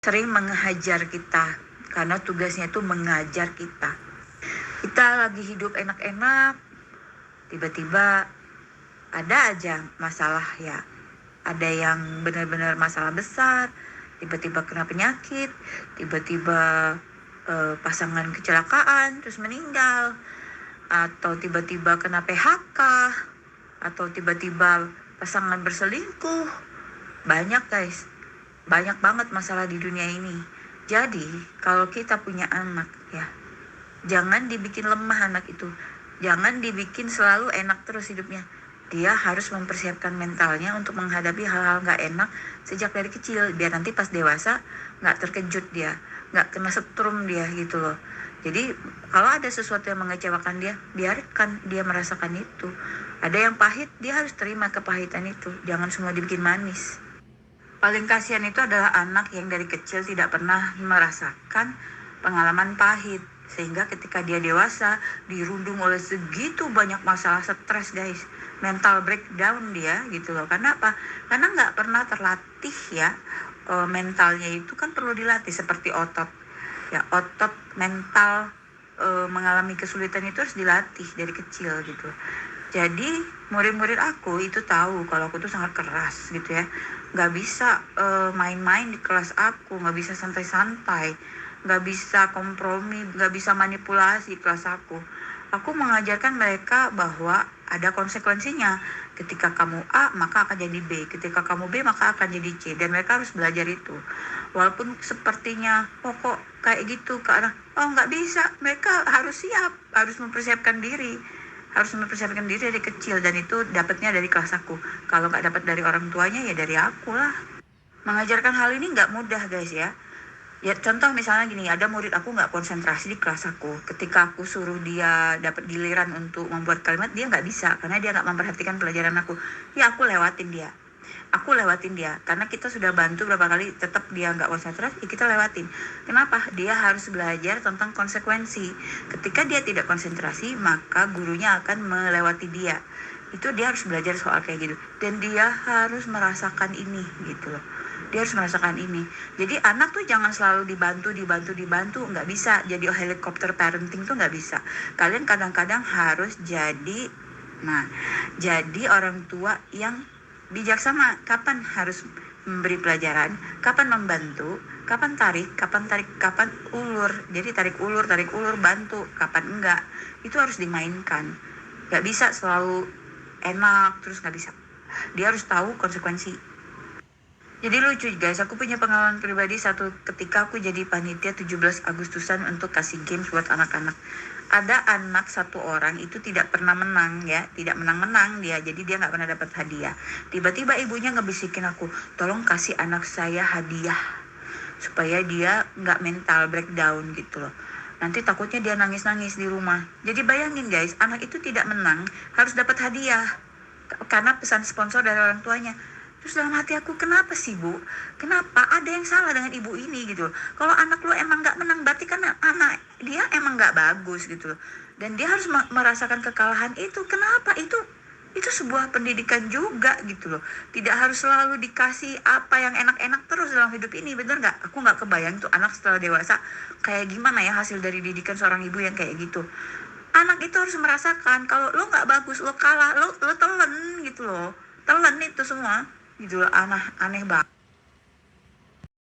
sering menghajar kita, karena tugasnya itu mengajar kita. Kita lagi hidup enak-enak, tiba-tiba ada aja masalah ya. Ada yang benar-benar masalah besar, tiba-tiba kena penyakit, tiba-tiba pasangan kecelakaan terus meninggal, atau tiba-tiba kena PHK, atau tiba-tiba pasangan berselingkuh. Banyak guys, banyak banget masalah di dunia ini. Jadi kalau kita punya anak ya, jangan dibikin lemah anak itu. Jangan dibikin selalu enak terus hidupnya. Dia harus mempersiapkan mentalnya untuk menghadapi hal-hal gak enak sejak dari kecil. Biar nanti pas dewasa gak terkejut dia, gak kena setrum dia gitu loh. Jadi kalau ada sesuatu yang mengecewakan dia, biarkan dia merasakan itu. Ada yang pahit, dia harus terima kepahitan itu. Jangan semua dibikin manis. Paling kasihan itu adalah anak yang dari kecil tidak pernah merasakan pengalaman pahit. Sehingga ketika dia dewasa, dirundung oleh segitu banyak masalah, stres guys. Mental breakdown dia gitu loh. Karena apa? Karena nggak pernah terlatih ya. Mentalnya itu kan perlu dilatih seperti otot. Ya, otot mental mengalami kesulitan itu harus dilatih dari kecil gitu. Jadi murid-murid aku itu tahu kalau aku tuh sangat keras gitu ya. Nggak bisa main-main di kelas aku, nggak bisa santai-santai, nggak bisa kompromi, nggak bisa manipulasi kelas aku. Aku mengajarkan mereka bahwa ada konsekuensinya. Ketika kamu A, maka akan jadi B. Ketika kamu B, maka akan jadi C. Dan mereka harus belajar itu. Walaupun sepertinya, kok kayak gitu ke anak, nggak bisa. Mereka harus siap, harus mempersiapkan diri. Harus mempersiapkan diri dari kecil. Dan itu dapatnya dari kelas aku. Kalau nggak dapat dari orang tuanya, ya dari aku lah. Mengajarkan hal ini nggak mudah guys ya. Ya contoh misalnya gini, ada murid aku nggak konsentrasi di kelas aku. Ketika aku suruh dia dapat giliran untuk membuat kalimat, dia nggak bisa karena dia nggak memperhatikan pelajaran aku. Ya aku lewatin dia. Karena kita sudah bantu berapa kali, tetap dia nggak konsentrasi, kita lewatin. Kenapa? Dia harus belajar tentang konsekuensi. Ketika dia tidak konsentrasi, maka gurunya akan melewati dia. Itu dia harus belajar soal kayak gitu. Dan dia harus merasakan ini gitu loh. Dia harus merasakan ini. Jadi anak tuh jangan selalu dibantu, nggak bisa. Jadi helikopter parenting tuh nggak bisa. Kalian kadang-kadang harus jadi orang tua yang bijaksana. Kapan harus memberi pelajaran, kapan membantu, kapan ulur. Jadi tarik ulur, bantu, kapan enggak. Itu harus dimainkan. Nggak bisa selalu enak terus, nggak bisa. Dia harus tahu konsekuensi. Jadi lucu guys, aku punya pengalaman pribadi satu ketika aku jadi panitia 17 Agustusan untuk kasih games buat anak-anak. Ada anak satu orang itu tidak pernah menang ya, tidak menang-menang dia, jadi dia nggak pernah dapat hadiah. Tiba-tiba ibunya ngebisikin aku, tolong kasih anak saya hadiah supaya dia nggak mental breakdown gitu loh. Nanti takutnya dia nangis-nangis di rumah. Jadi bayangin guys, anak itu tidak menang harus dapat hadiah karena pesan sponsor dari orang tuanya. Terus dalam hati aku, kenapa sih bu? Kenapa? Ada yang salah dengan ibu ini gitu. Kalau anak lo emang gak menang, berarti kan anak dia emang gak bagus gitu. Dan dia harus merasakan kekalahan itu. Kenapa? Itu sebuah pendidikan juga gitu loh. Tidak harus selalu dikasih apa yang enak-enak terus dalam hidup ini. Bener gak? Aku gak kebayang tuh anak setelah dewasa kayak gimana ya hasil dari didikan seorang ibu yang kayak gitu. Anak itu harus merasakan kalau lo gak bagus, lo kalah, lo telan gitu loh. Telan itu semua gitu loh, aneh banget.